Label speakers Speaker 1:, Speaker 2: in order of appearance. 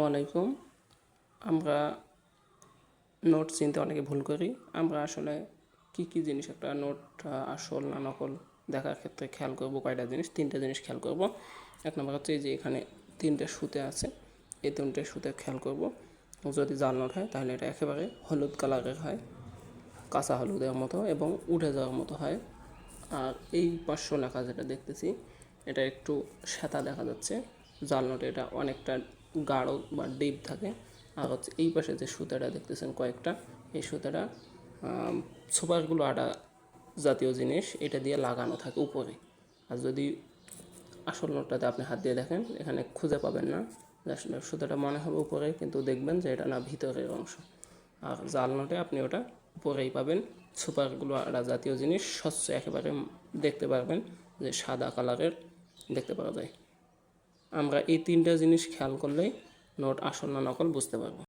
Speaker 1: আলাইকুম। আমরা নোট চিনতে অনেকে ভুল করি। আমরা আসলে কি জিনিস একটা নোট আসল না নকল দেখার ক্ষেত্রে খেয়াল করব কয়টা জিনিস, তিনটা জিনিস খেয়াল করব। এক নম্বর হচ্ছে এই যে এখানে তিনটে সুতে আছে, এই তিনটে সুতে খেয়াল করব। যদি জাল নোট হয় তাহলে এটা একেবারে হলুদ কালারের হয়, কাঁচা হলুদের মতো এবং উঠে যাওয়ার মতো হয়। আর এই 500 লেখা যেটা দেখতেছি এটা একটু শ্বেতা দেখা যাচ্ছে, জাল নোটে এটা অনেকটা গাঢ় বা ডিপ থাকে। আর হচ্ছে এই পাশে যে সুতাটা দেখতেছেন কয়েকটা, এই সুতাটা সুপারগুলো আটা জাতীয় জিনিস, এটা দিয়ে লাগানো থাকে উপরে। আর যদি আসল নোটটাতে আপনি হাত দিয়ে দেখেন এখানে খুঁজে পাবেন না, আসলে সুতাটা মনে হবে উপরে, কিন্তু দেখবেন যে এটা না ভিতরের অংশ। আর জাল নোটে আপনি ওটা উপরেই পাবেন। সুপারগুলো আটা জাতীয় জিনিস স্বচ্ছ একেবারে দেখতে পারবেন, যে সাদা কালারের দেখতে পাওয়া যায়। আমরা এই তিনটা জিনিস খেয়াল করলেই নোট আসল না নকল বুঝতে পারবো।